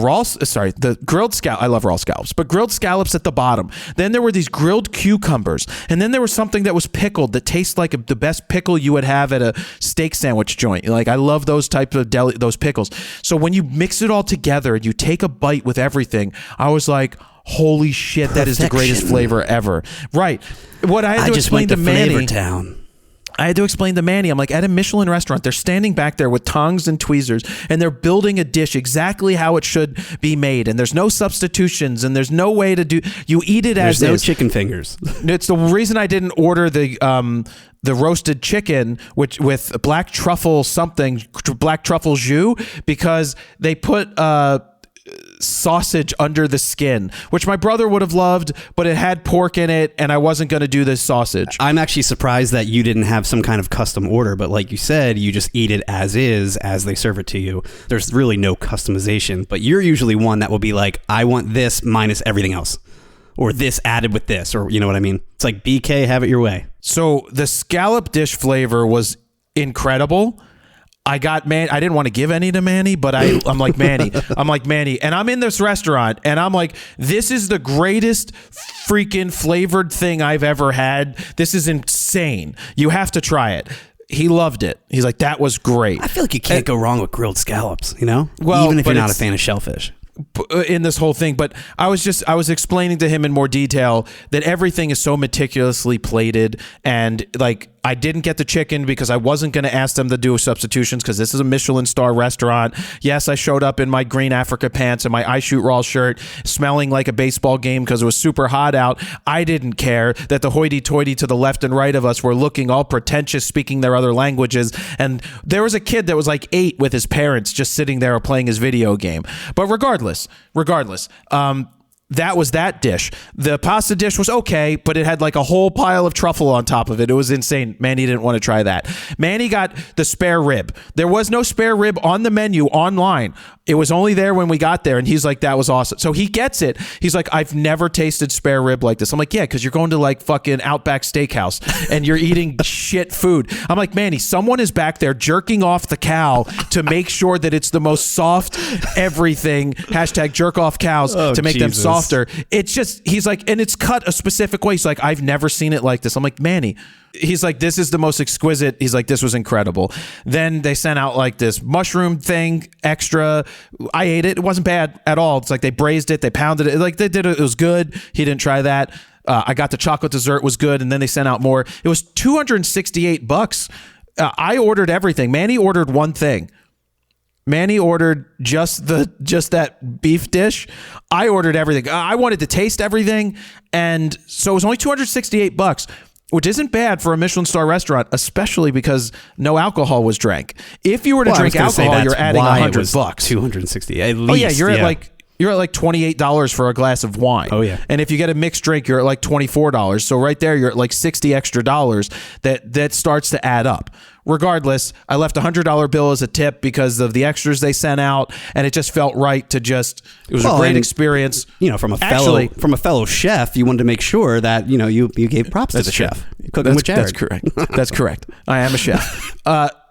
grilled scallop. I love raw scallops, but grilled scallops at the bottom. Then there were these grilled cucumbers. And then there was something that was pickled that tastes like the best pickle you would have at a steak sandwich joint. Like, I love those types of those pickles. So when you mix it all together and you take a bite with everything, I was like, holy shit, that is the greatest flavor ever. Right. What I had to explain to Manny. I had to explain to Manny, I'm like, at a Michelin restaurant, they're standing back there with tongs and tweezers, and they're building a dish exactly how it should be made. And there's no substitutions, and there's no way to do. You eat it as there's no chicken fingers. It's the reason I didn't order the roasted chicken, which with black truffle jus, because they put sausage under the skin, which my brother would have loved, but it had pork in it, and I wasn't going to do this sausage. I'm actually surprised that you didn't have some kind of custom order, but like you said, you just eat it as is, as they serve it to you. There's really no customization, but you're usually one that will be like, I want this minus everything else, or this added with this, or you know what I mean? It's like, BK, have it your way. So the scallop dish flavor was incredible. I didn't want to give any to Manny, but I'm like, Manny, and I'm in this restaurant, and I'm like, this is the greatest freaking flavored thing I've ever had. This is insane. You have to try it. He loved it. He's like, that was great. I feel like you can't go wrong with grilled scallops, you know? Well, even if you're not a fan of shellfish. In this whole thing, but I was explaining to him in more detail that everything is so meticulously plated, and like, I didn't get the chicken because I wasn't going to ask them to do substitutions because this is a Michelin star restaurant. Yes, I showed up in my green Africa pants and my I Shoot Raw shirt, smelling like a baseball game because it was super hot out. I didn't care that the hoity-toity to the left and right of us were looking all pretentious, speaking their other languages. And there was a kid that was like 8 with his parents just sitting there playing his video game. But regardless, that was that dish. The pasta dish was okay, but it had like a whole pile of truffle on top of it. It was insane. Manny didn't want to try that. Manny got the spare rib. There was no spare rib on the menu online. It was only there when we got there, and he's like, that was awesome. So he gets it. He's like, I've never tasted spare rib like this. I'm like, yeah, because you're going to like fucking Outback Steakhouse and you're eating shit food. I'm like, Manny, someone is back there jerking off the cow to make sure that it's the most soft everything. # jerk off cows to make them softer. It's just, he's like, and it's cut a specific way. He's like, I've never seen it like this. I'm like, Manny. He's like, this is the most exquisite. He's like, this was incredible. Then they sent out like this mushroom thing extra. I ate it. It wasn't bad at all. It's like they braised it, they pounded it, like they did it. It was good. He didn't try that. I got the chocolate dessert, was good, and then they sent out more. It was $268. I ordered everything. Manny ordered one thing. Manny ordered just that beef dish. I ordered everything. I wanted to taste everything, and so it was only $268. which isn't bad for a Michelin star restaurant, especially because no alcohol was drank. If you were to drink alcohol, you're adding $100. $260 at least. Oh yeah, you're at like $28 for a glass of wine. Oh yeah. And if you get a mixed drink, you're at like $24. So right there, you're at like $60 extra. That starts to add up. Regardless, I left a $100 bill as a tip because of the extras they sent out, and it just felt right to just. It was a great experience. From a fellow chef, you wanted to make sure that you gave props to the chef. Cooking with Jared. That's correct. That's correct. I am a chef.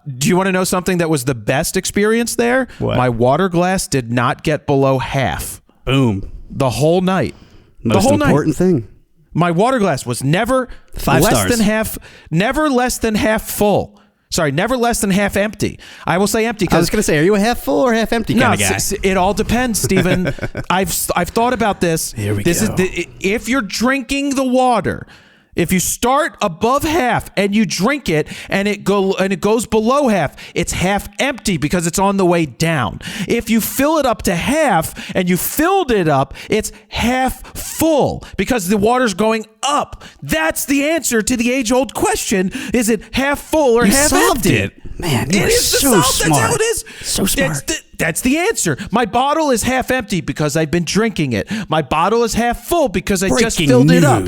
Do you want to know something that was the best experience there? What? My water glass did not get below half. Boom. The whole night. Most important thing. My water glass was never 5 less stars. than half. Never less than half full. Sorry, never less than half empty. I will say empty because I was going to say, are you a half full or half empty kind of guy? It all depends, Stephen. I've thought about this. Here we go. If you're drinking the water, if you start above half and you drink it and it goes below half, it's half empty because it's on the way down. If you fill it up to half and you filled it up, it's half full because the water's going up. That's the answer to the age-old question: is it half full or half empty? It. Man, you're so smart. That's how it is. So smart. That's the answer. My bottle is half empty because I've been drinking it. My bottle is half full because I just filled it up.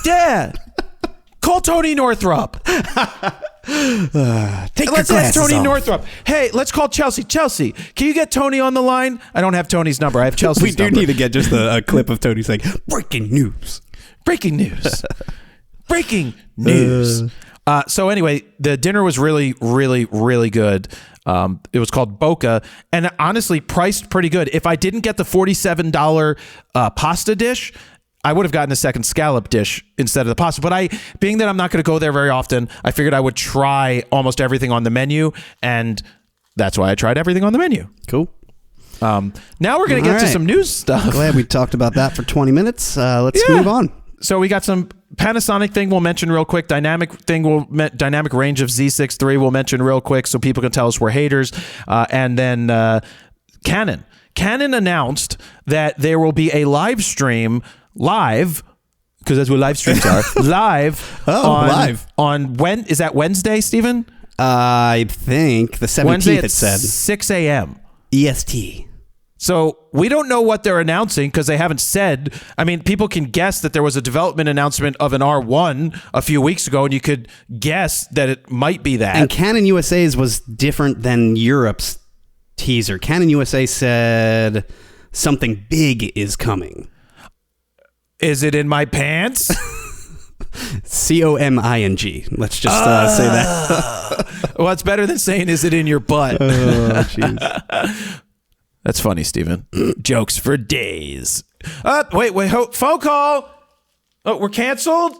Yeah. Call Tony Northrup. Let's ask Tony Northrup. Hey, let's call Chelsea. Chelsea, can you get Tony on the line? I don't have Tony's number. I have Chelsea's number. We do need to get just a clip of Tony saying, breaking news. Breaking news. Breaking news. So anyway, the dinner was really, really, really good. It was called Boca, and honestly priced pretty good. If I didn't get the $47 pasta dish, I would have gotten a second scallop dish instead of the pasta. But being that I'm not going to go there very often, I figured I would try almost everything on the menu, and that's why I tried everything on the menu. Cool. Now we're going to get to some news stuff. Glad we talked about that for 20 minutes. Let's move on. So we got some Panasonic thing we'll mention real quick. Dynamic range of Z6 III we'll mention real quick so people can tell us we're haters. And then Canon. Canon announced that there will be a live stream because that's what live streams are. Live. Live. On when is that Wednesday, Stephen? I think the 17th. Wednesday it said 6 a.m. EST. So we don't know what they're announcing because they haven't said. I mean, people can guess that there was a development announcement of an R1 a few weeks ago, and you could guess that it might be that. And Canon USA's was different than Europe's teaser. Canon USA said something big is coming. Is it in my pants? COMING. Let's just say that. Well, it's better than saying, is it in your butt? Oh, jeez. That's funny, Stephen. Jokes for days. Wait, phone call. Oh, we're canceled?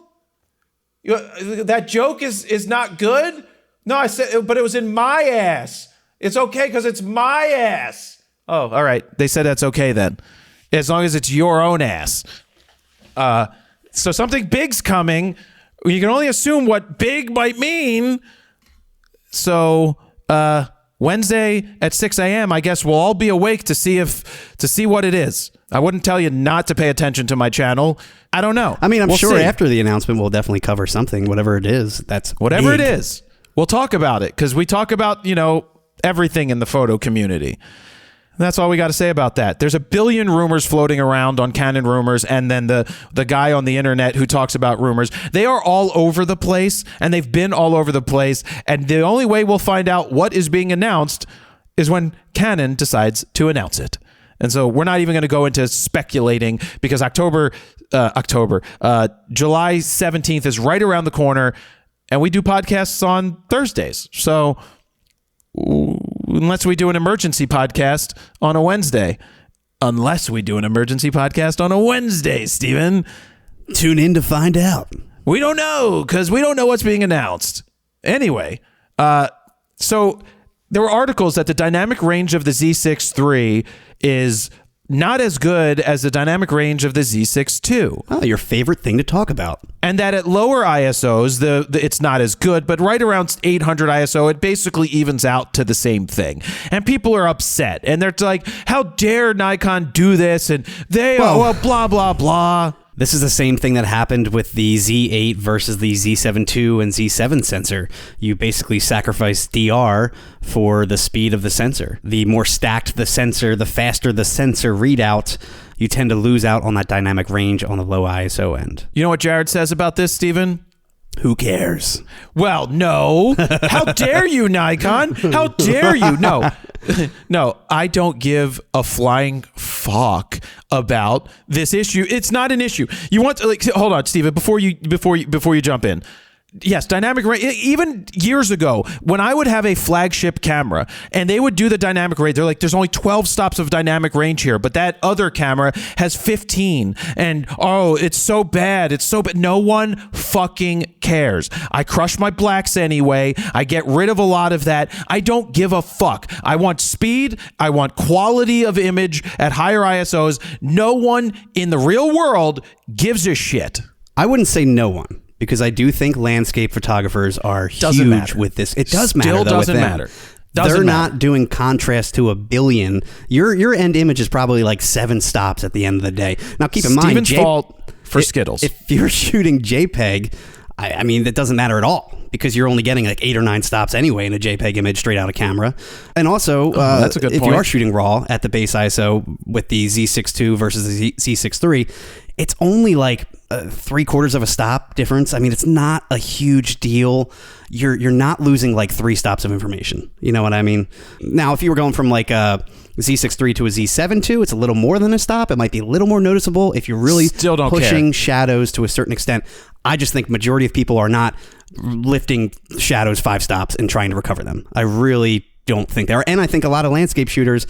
That joke is not good? No, I said, but it was in my ass. It's okay because it's my ass. Oh, all right. They said that's okay then. As long as it's your own ass. So something big's coming. You can only assume what big might mean. So Wednesday at 6 a.m., I guess we'll all be awake to see what it is. I wouldn't tell you not to pay attention to my channel. I don't know. I mean, I'm sure see. After the announcement, we'll definitely cover something, whatever it is. Whatever it is. We'll talk about it because we talk about, everything in the photo community. That's all we got to say about that. There's a billion rumors floating around on Canon Rumors, and then the guy on the internet who talks about rumors. They are all over the place, and they've been all over the place, and the only way we'll find out what is being announced is when Canon decides to announce it. And so we're not even going to go into speculating because July 17th is right around the corner, and we do podcasts on Thursdays. So unless we do an emergency podcast on a Wednesday. Stephen. Tune in to find out. We don't know because we don't know what's being announced. Anyway, so there were articles that the dynamic range of the Z6 III is not as good as the dynamic range of the Z6 II. Oh, your favorite thing to talk about. And that at lower ISOs, it's not as good, but right around 800 ISO, it basically evens out to the same thing. And people are upset. And they're like, how dare Nikon do this? And blah, blah, blah. This is the same thing that happened with the Z8 versus the Z7 II and Z7 sensor. You basically sacrifice DR for the speed of the sensor. The more stacked the sensor, the faster the sensor readout, you tend to lose out on that dynamic range on the low ISO end. You know what Jared says about this, Steven? Who cares? Well, no. How dare you, Nikon? How dare you? No. No, I don't give a flying fuck about this issue. It's not an issue. You want to, like, hold on, Steven, before you jump in. Yes, dynamic range. Even years ago, when I would have a flagship camera and they would do the dynamic range, they're like, there's only 12 stops of dynamic range here, but that other camera has 15. And oh, it's so bad. It's so bad. No one fucking cares. I crush my blacks anyway. I get rid of a lot of that. I don't give a fuck. I want speed. I want quality of image at higher ISOs. No one in the real world gives a shit. I wouldn't say no one, because I do think landscape photographers are huge with this. It does matter, though. Still doesn't matter. They're not doing contrast to a billion. Your end image is probably like 7 stops at the end of the day. Now, keep in mind, Steven's fault for Skittles. If you're shooting JPEG, I mean, that doesn't matter at all, because you're only getting like 8 or 9 stops anyway in a JPEG image straight out of camera. And also, that's a good if point. you are shooting RAW at the base ISO with the Z6 II versus the Z6 III, it's only like 3/4 of a stop difference. I mean, it's not a huge deal. You're not losing like 3 stops of information. You know what I mean? Now, if you were going from like a Z6 III to a Z7 II, it's a little more than a stop. It might be a little more noticeable if you're really Still don't pushing care. shadows to a certain extent. I just think majority of people are not lifting shadows 5 stops and trying to recover them. I really don't think they are. And I think a lot of landscape shooters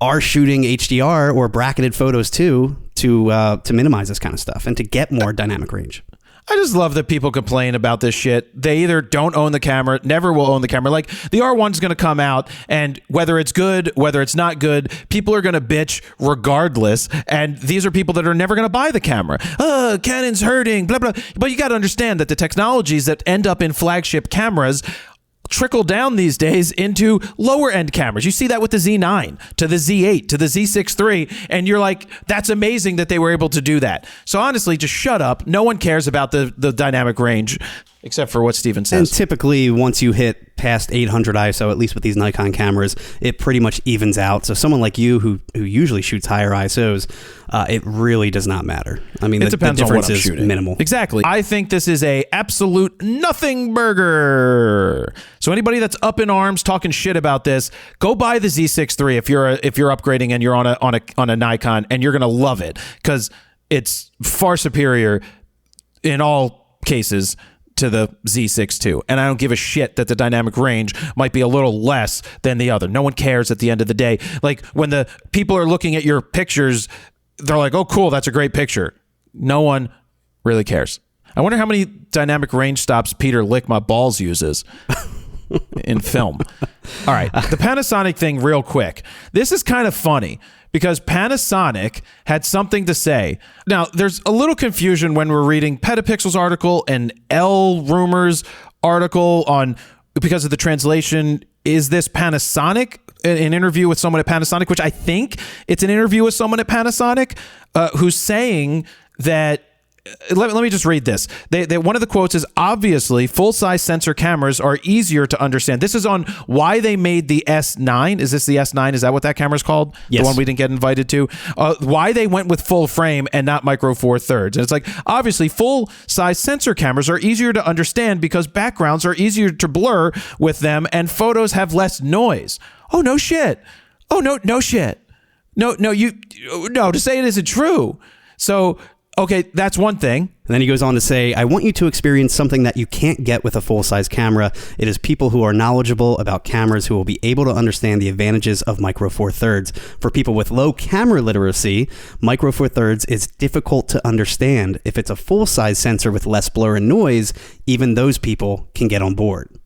are shooting HDR or bracketed photos too to minimize this kind of stuff and to get more dynamic range. I just love that people complain about this shit. They either don't own the camera, never will own the camera. Like, the R1 is going to come out, and whether it's good, whether it's not good, people are going to bitch regardless. And these are people that are never going to buy the camera. Canon's hurting, blah, blah. But you got to understand that the technologies that end up in flagship cameras trickle down these days into lower end cameras. You see that with the Z9 to the Z8 to the Z6 III, and you're like, that's amazing that they were able to do that. So honestly, just shut up. No one cares about the dynamic range, except for what Steven says. And typically, once you hit past 800 ISO, at least with these Nikon cameras, it pretty much evens out. So someone like you who usually shoots higher ISOs, it really does not matter. I mean, it depends the difference on what I'm is shooting. minimal. Exactly. I think this is a absolute nothing burger. So anybody that's up in arms talking shit about this, go buy the Z6 III if you're upgrading and you're on a Nikon, and you're gonna love it because it's far superior in all cases to the Z6 II. And I don't give a shit that the dynamic range might be a little less than the other. No one cares at the end of the day. Like, when the people are looking at your pictures, they're like, oh, cool, that's a great picture. No one really cares. I wonder how many dynamic range stops Peter Lick My Balls uses in film. All right, the Panasonic thing real quick. This is kind of funny because Panasonic had something to say. Now, there's a little confusion when we're reading Petapixel's article and L Rumor's article on, because of the translation, is this Panasonic? An interview with someone at Panasonic, which I think it's an interview with someone at Panasonic who's saying that, let me just read this. One of the quotes is, obviously, full-size sensor cameras are easier to understand. This is on why they made the S9. Is this the S9? Is that what that camera's called? Yes. The one we didn't get invited to? Why they went with full frame and not micro four thirds. And it's like, obviously, full-size sensor cameras are easier to understand because backgrounds are easier to blur with them and photos have less noise. Oh, no shit. Oh, no shit. No, to say it isn't true. So, okay, that's one thing. And then he goes on to say, I want you to experience something that you can't get with a full-size camera. It is people who are knowledgeable about cameras who will be able to understand the advantages of micro four thirds. For people with low camera literacy, micro four thirds is difficult to understand. If it's a full-size sensor with less blur and noise, even those people can get on board.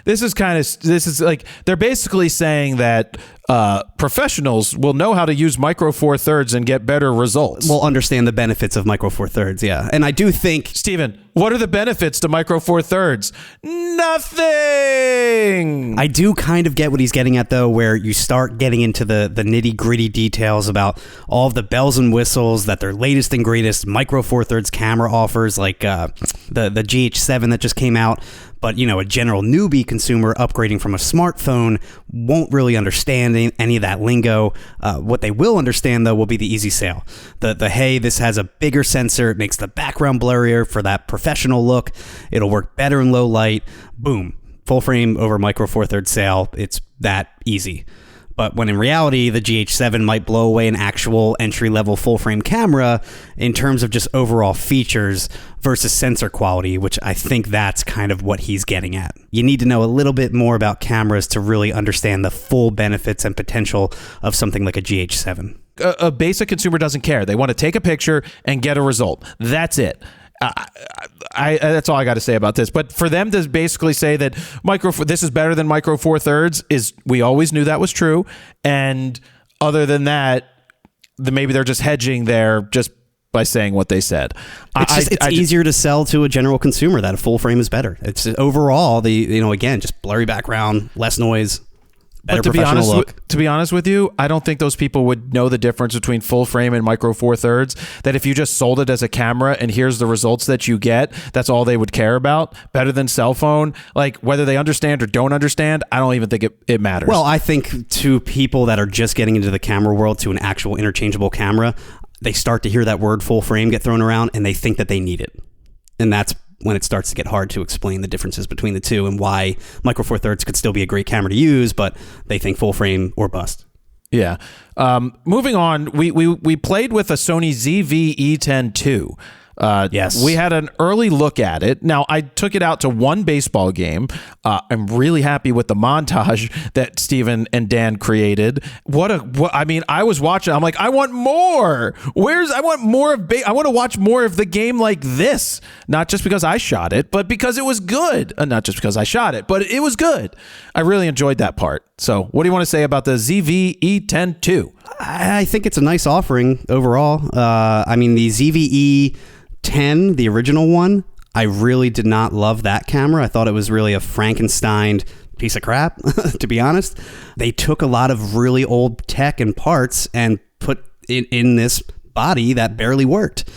This is like, they're basically saying that professionals will know how to use Micro Four Thirds and get better results. We'll understand the benefits of Micro Four Thirds, yeah. And I do think... Steven, what are the benefits to Micro Four Thirds? Nothing! I do kind of get what he's getting at, though, where you start getting into the nitty-gritty details about all of the bells and whistles that their latest and greatest Micro Four Thirds camera offers, like the GH7 that just came out. But, you know, a general newbie consumer upgrading from a smartphone won't really understand any of that lingo. What they will understand, though, will be the easy sale. Hey, this has a bigger sensor. It makes the background blurrier for that professional look. It'll work better in low light. Boom. Full frame over Micro Four Thirds sale. It's that easy. But when in reality, the GH7 might blow away an actual entry-level full-frame camera in terms of just overall features versus sensor quality, which I think that's kind of what he's getting at. You need to know a little bit more about cameras to really understand the full benefits and potential of something like a GH7. A basic consumer doesn't care. They want to take a picture and get a result. That's it. That's all I got to say about this. But for them to basically say that this is better than Micro Four Thirds we always knew that was true. And other than that, maybe they're just hedging there just by saying what they said. It's easier to sell to a general consumer that a full frame is better. It's overall again, just blurry background, less noise. But to be honest with you, I don't think those people would know the difference between full frame and Micro Four Thirds. That if you just sold it as a camera and here's the results that you get, that's all they would care about. Better than cell phone. Like whether they understand or don't understand, I don't even think it matters. Well, I think to people that are just getting into the camera world, to an actual interchangeable camera, they start to hear that word full frame get thrown around and they think that they need it. And that's when it starts to get hard to explain the differences between the two and why Micro Four Thirds could still be a great camera to use, but they think full frame or bust. Yeah. Moving on, we played with a Sony ZV-E10 II. Yes. We had an early look at it. Now, I took it out to one baseball game. I'm really happy with the montage that Steven and Dan created. I was watching. I'm like, I want more. I want to watch more of the game like this. Not just because I shot it, but because it was good. Not just because I shot it, but it was good. I really enjoyed that part. So what do you want to say about the ZV-E10 II? I think it's a nice offering overall. The ZV-E10, the original one, I really did not love that camera. I thought it was really a Frankenstein piece of crap, to be honest. They took a lot of really old tech and parts and put it in this body that barely worked.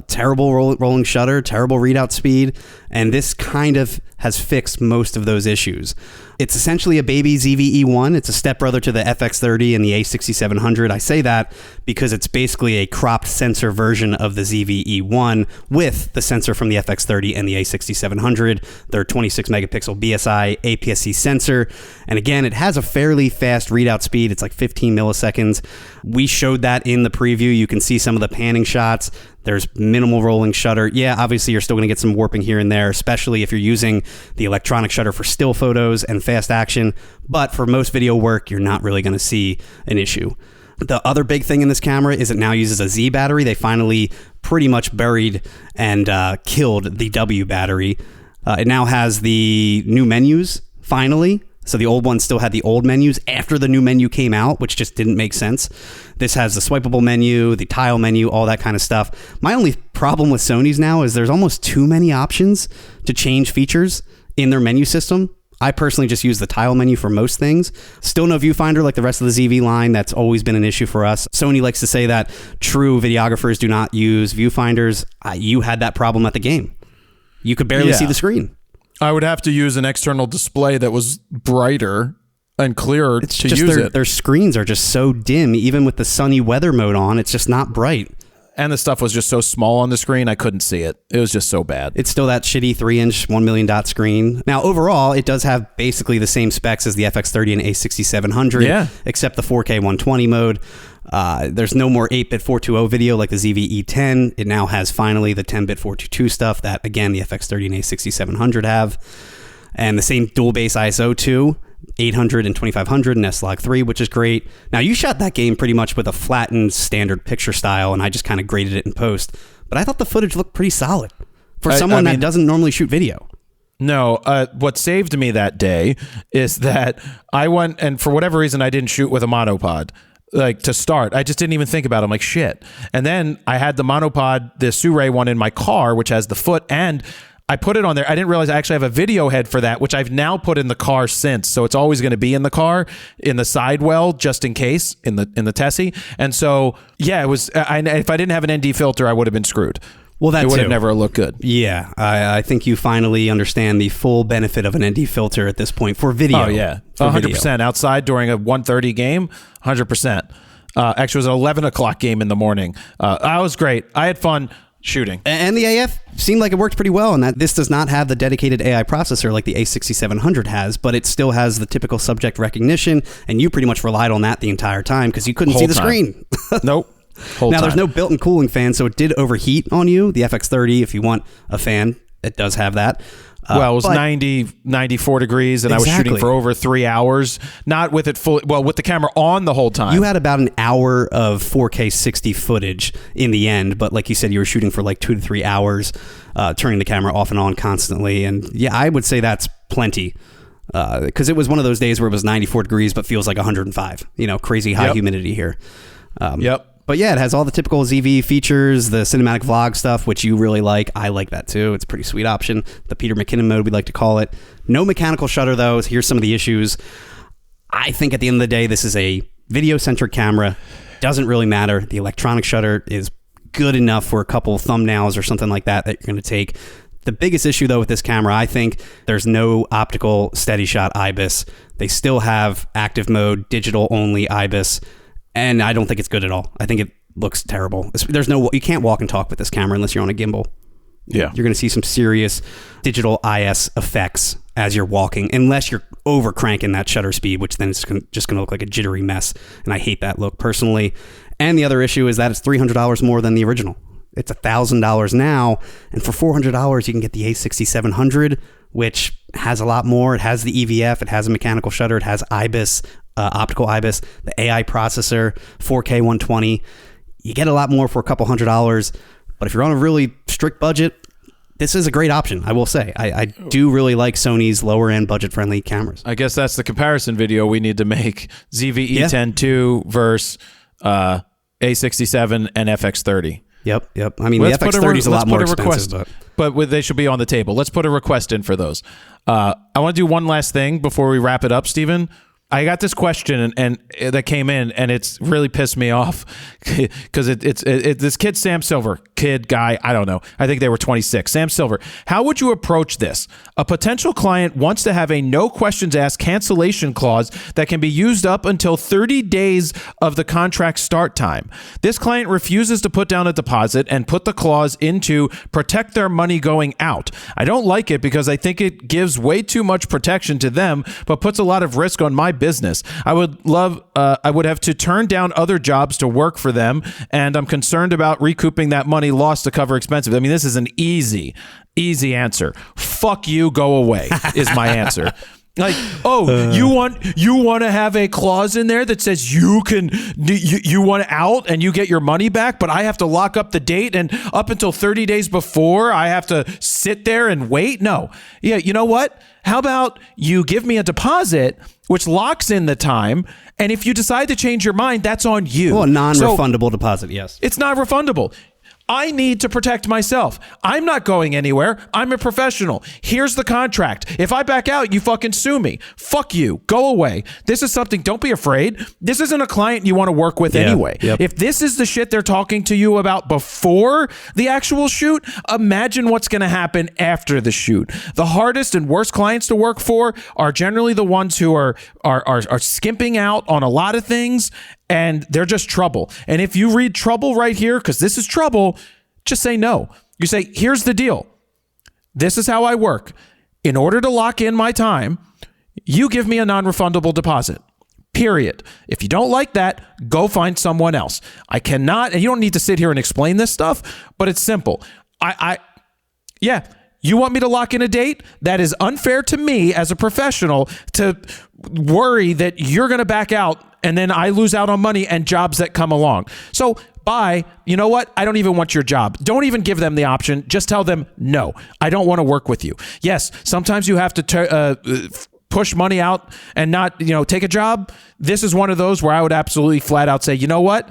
Terrible rolling shutter, terrible readout speed, and this kind of has fixed most of those issues. It's essentially a baby ZV-E1. It's a stepbrother to the FX30 and the A6700. I say that because it's basically a cropped sensor version of the ZV-E1 with the sensor from the FX30 and the A6700. Their 26 megapixel BSI APS-C sensor. And again, it has a fairly fast readout speed. It's like 15 milliseconds. We showed that in the preview. You can see some of the panning shots. There's minimal rolling shutter. Yeah, obviously you're still going to get some warping here and there, especially if you're using the electronic shutter for still photos and fast action. But for most video work, you're not really going to see an issue. The other big thing in this camera is it now uses a Z battery. They finally pretty much buried and killed the W battery. It now has the new menus, finally. So the old one still had the old menus after the new menu came out, which just didn't make sense. This has the swipeable menu, the tile menu, all that kind of stuff. My only problem with Sony's now is there's almost too many options to change features in their menu system. I personally just use the tile menu for most things. Still no viewfinder like the rest of the ZV line. That's always been an issue for us. Sony likes to say that true videographers do not use viewfinders. You had that problem at the game. You could barely see the screen. I would have to use an external display that was brighter and clearer to use it. Their screens are just so dim, even with the sunny weather mode on. It's just not bright. And the stuff was just so small on the screen, I couldn't see it. It was just so bad. It's still that shitty 3-inch 1 million dot screen. Now, overall, it does have basically the same specs as the FX30 and A6700, except the 4K 120 mode. There's no more 8-bit 420 video like the ZV-E10. It now has finally the 10-bit 422 stuff that, again, the FX30 and A6700 have. And the same dual base ISO too, 800 and 2500 and S-Log 3, which is great. Now, you shot that game pretty much with a flattened standard picture style, and I just kind of graded it in post. But I thought the footage looked pretty solid for someone that doesn't normally shoot video. No, what saved me that day is that I went, and for whatever reason, I didn't shoot with a monopod. Like to start, I just didn't even think about it. I'm like, shit. And then I had the monopod, the Suray one in my car, which has the foot, and I put it on there. I didn't realize I actually have a video head for that, which I've now put in the car since. So it's always going to be in the car, in the sidewell, just in case, in the Tessie. And so, yeah, it was. If I didn't have an ND filter, I would have been screwed. Well, that it would too. have never looked good. Yeah, I think you finally understand the full benefit of an ND filter at this point for video. Oh yeah, 100%. Outside during a 1:30 game, 100%. Actually, it was an 11 o'clock game in the morning. I was great. I had fun shooting. And the AF seemed like it worked pretty well in that this does not have the dedicated AI processor like the A6700 has, but it still has the typical subject recognition, and you pretty much relied on that the entire time because you couldn't see the screen. Nope. Now, there's no built-in cooling fan, so it did overheat on you. The FX30, if you want a fan, it does have that. Well, it was 94 degrees, and Exactly. I was shooting for over 3 hours, not with it full. Well, with the camera on the whole time. You had about an hour of 4K 60 footage in the end, but like you said, you were shooting for like 2 to 3 hours, turning the camera off and on constantly. And yeah, I would say that's plenty. Because it was one of those days where it was 94 degrees, but feels like 105. Crazy high humidity here. Yep. But yeah, it has all the typical ZV features, the cinematic vlog stuff, which you really like. I like that too. It's a pretty sweet option. The Peter McKinnon mode, we like to call it. No mechanical shutter though. Here's some of the issues. I think at the end of the day, this is a video-centric camera. Doesn't really matter. The electronic shutter is good enough for a couple thumbnails or something like that you're going to take. The biggest issue though with this camera, I think there's no optical steady shot IBIS. They still have active mode, digital only IBIS. And I don't think it's good at all. I think it looks terrible. You can't walk and talk with this camera unless you're on a gimbal. Yeah. You're going to see some serious digital IS effects as you're walking, unless you're over cranking that shutter speed, which then it's just going to look like a jittery mess. And I hate that look personally. And the other issue is that it's $300 more than the original. It's $1,000 now. And for $400, you can get the A6700, which has a lot more. It has the EVF. It has a mechanical shutter. It has IBIS. Optical IBIS, the AI processor, 4K 120. You get a lot more for a couple $100, but if you're on a really strict budget, this is a great option, I will say. I do really like Sony's lower-end budget-friendly cameras. I guess that's the comparison video we need to make. ZV-E10 II versus A67 and FX30. Yep. I mean, the FX30 is a lot more expensive. But they should be on the table. Let's put a request in for those. I want to do one last thing before we wrap it up, Steven. I got this question and that came in, and it's really pissed me off because it's this kid, Sam Silver, guy, I don't know. I think they were 26. Sam Silver, how would you approach this? A potential client wants to have a no questions asked cancellation clause that can be used up until 30 days of the contract start time. This client refuses to put down a deposit and put the clause in to protect their money going out. I don't like it because I think it gives way too much protection to them, but puts a lot of risk on my business. I would have to turn down other jobs to work for them, and I'm concerned about recouping that money lost to cover expenses. I mean, this is an easy answer. Fuck you, go away is my answer. Like, you want to have a clause in there that says you want out and you get your money back, but I have to lock up the date, and up until 30 days before I have to sit there and wait? No. Yeah, you know what? How about you give me a deposit which locks in the time, and if you decide to change your mind, that's on you. Well, a non-refundable deposit, yes. It's not refundable. I need to protect myself. I'm not going anywhere. I'm a professional. Here's the contract. If I back out, you fucking sue me. Fuck you. Go away. This is something, don't be afraid. This isn't a client you want to work with anyway. Yep. If this is the shit they're talking to you about before the actual shoot, imagine what's going to happen after the shoot. The hardest and worst clients to work for are generally the ones who are skimping out on a lot of things, and they're just trouble. And if you read trouble right here, because this is trouble, just say no. You say, here's the deal. This is how I work. In order to lock in my time, you give me a non-refundable deposit. Period. If you don't like that, go find someone else. I cannot, and you don't need to sit here and explain this stuff, but it's simple. You want me to lock in a date? That is unfair to me as a professional to worry that you're going to back out and then I lose out on money and jobs that come along. So bye. You know what? I don't even want your job. Don't even give them the option. Just tell them, no, I don't want to work with you. Yes, sometimes you have to push money out and not, take a job. This is one of those where I would absolutely flat out say, you know what?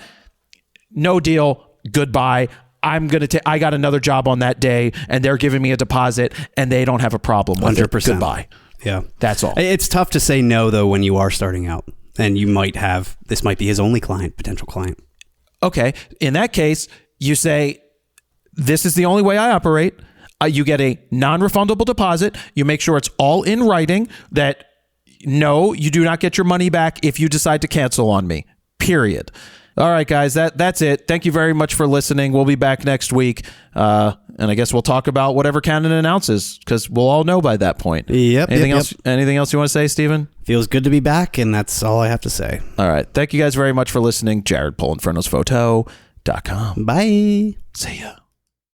No deal. Goodbye. I got another job on that day and they're giving me a deposit and they don't have a problem with 100%. it. Goodbye. Yeah. That's all. It's tough to say no, though, when you are starting out and this might be his only potential client. Okay. In that case, you say, this is the only way I operate. You get a non-refundable deposit. You make sure it's all in writing that no, you do not get your money back if you decide to cancel on me. Period. All right, guys, that's it. Thank you very much for listening. We'll be back next week. And I guess we'll talk about whatever Canon announces because we'll all know by that point. Yep. Anything else you want to say, Steven? Feels good to be back, and that's all I have to say. All right. Thank you guys very much for listening. Jared, PolinFriendlessPhoto.com. Bye. See ya.